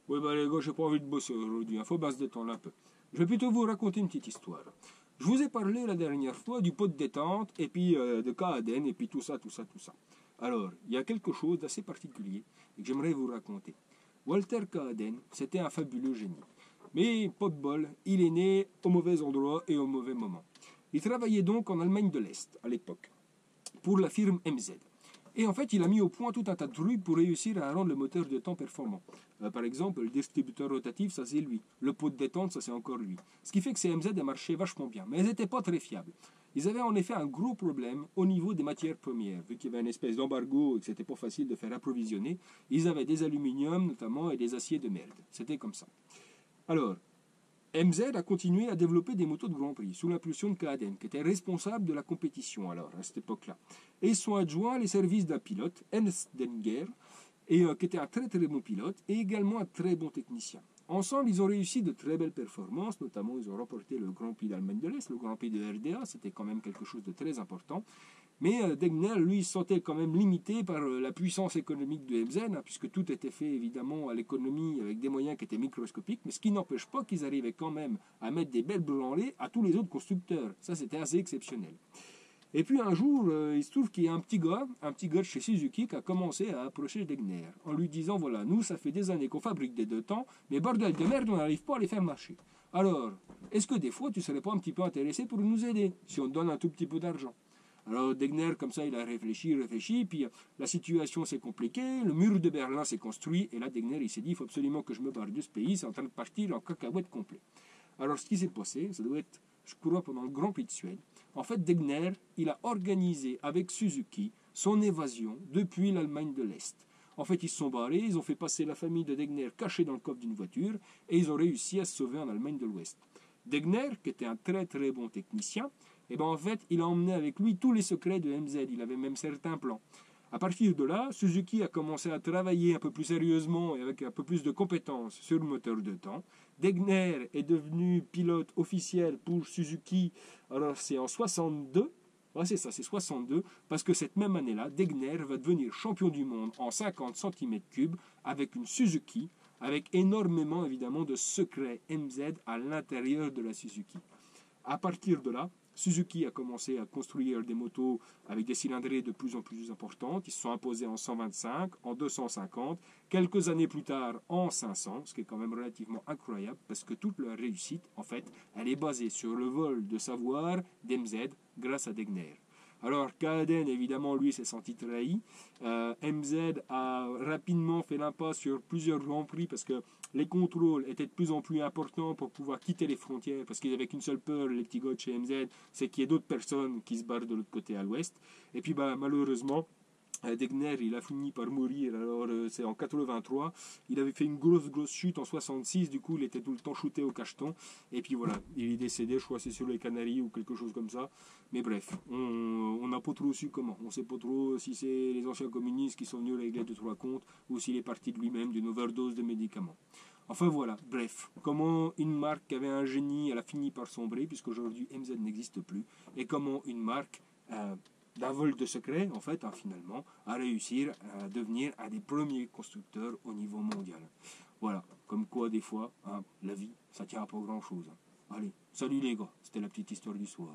Ouais bah les gars, j'ai pas envie de bosser aujourd'hui, faut bien se détendre un peu. Je vais plutôt vous raconter une petite histoire. Je vous ai parlé la dernière fois du pot de détente, et puis de Kaaden, et puis tout ça. Alors, il y a quelque chose d'assez particulier et que j'aimerais vous raconter. Walter Kaaden, c'était un fabuleux génie. Mais, pas de bol, il est né au mauvais endroit et au mauvais moment. Il travaillait donc en Allemagne de l'Est, à l'époque, pour la firme MZ. Et en fait, il a mis au point tout un tas de trucs pour réussir à rendre le moteur de temps performant. Par exemple, le distributeur rotatif, ça c'est lui. Le pot de détente, ça c'est encore lui. Ce qui fait que ces MZ marchaient vachement bien, mais elles n'étaient pas très fiables. Ils avaient en effet un gros problème au niveau des matières premières. Vu qu'il y avait une espèce d'embargo et que c'était pas facile de faire approvisionner, ils avaient des aluminiums notamment et des aciers de merde. C'était comme ça. Alors, MZ a continué à développer des motos de Grand Prix sous l'impulsion de Kaaden, qui était responsable de la compétition alors, à cette époque-là. Et ils sont adjoints les services d'un pilote, Ernst Denger, qui était un très très bon pilote et également un très bon technicien. Ensemble, ils ont réussi de très belles performances, notamment ils ont remporté le Grand Prix d'Allemagne de l'Est, le Grand Prix de RDA, c'était quand même quelque chose de très important. Mais Degner, lui, se sentait quand même limité par la puissance économique de MZ, puisque tout était fait évidemment à l'économie avec des moyens qui étaient microscopiques, mais ce qui n'empêche pas qu'ils arrivaient quand même à mettre des belles branlées à tous les autres constructeurs. Ça, c'était assez exceptionnel. Et puis un jour, il se trouve qu'il y a un petit gars de chez Suzuki qui a commencé à approcher Degner en lui disant, voilà, nous, ça fait des années qu'on fabrique des deux temps, mais bordel de merde, on n'arrive pas à les faire marcher. Alors, est-ce que des fois, tu serais pas un petit peu intéressé pour nous aider, si on te donne un tout petit peu d'argent? Alors Degner, comme ça, il a réfléchi, puis la situation s'est compliquée, le mur de Berlin s'est construit, et là Degner, il s'est dit, il faut absolument que je me barre de ce pays, c'est en train de partir en cacahuète complet. Alors ce qui s'est passé, ça doit être, je crois, pendant le Grand Prix de Suède, en fait Degner, il a organisé avec Suzuki son évasion depuis l'Allemagne de l'Est. En fait, ils se sont barrés, ils ont fait passer la famille de Degner cachée dans le coffre d'une voiture, et ils ont réussi à se sauver en Allemagne de l'Ouest. Degner, qui était un très très bon technicien, et ben en fait, il a emmené avec lui tous les secrets de MZ, il avait même certains plans. À partir de là, Suzuki a commencé à travailler un peu plus sérieusement et avec un peu plus de compétences sur le moteur de temps. Degner est devenu pilote officiel pour Suzuki, alors c'est en 62, ouais, c'est ça, c'est 62, parce que cette même année-là, Degner va devenir champion du monde en 50 cm3 avec une Suzuki, avec énormément évidemment de secrets MZ à l'intérieur de la Suzuki. À partir de là, Suzuki a commencé à construire des motos avec des cylindrées de plus en plus importantes. Ils se sont imposés en 125, en 250, quelques années plus tard en 500, ce qui est quand même relativement incroyable parce que toute leur réussite, en fait, elle est basée sur le vol de savoir d'MZ grâce à Degner. Alors Kaaden, évidemment, lui, s'est senti trahi. MZ a rapidement fait l'impasse sur plusieurs grands prix parce que les contrôles étaient de plus en plus importants pour pouvoir quitter les frontières parce qu'ils n'avaient qu'une seule peur, les petits gars de chez MZ, c'est qu'il y ait d'autres personnes qui se barrent de l'autre côté à l'ouest. Et puis malheureusement, Degner, il a fini par mourir, alors c'est en 83, il avait fait une grosse chute en 66, du coup il était tout le temps shooté au cacheton, et puis voilà, il est décédé, je crois c'est sur les Canaries ou quelque chose comme ça, mais bref, on n'a pas trop su comment, on ne sait pas trop si c'est les anciens communistes qui sont venus régler 2-3 comptes, ou s'il est parti de lui-même d'une overdose de médicaments. Enfin voilà, bref, comment une marque qui avait un génie, elle a fini par sombrer, puisqu'aujourd'hui MZ n'existe plus, et comment une marque d'un vol de secret, en fait, finalement, à réussir à devenir un des premiers constructeurs au niveau mondial. Voilà, comme quoi, des fois, la vie, ça tient à pas grand-chose. Allez, salut les gars, c'était la petite histoire du soir.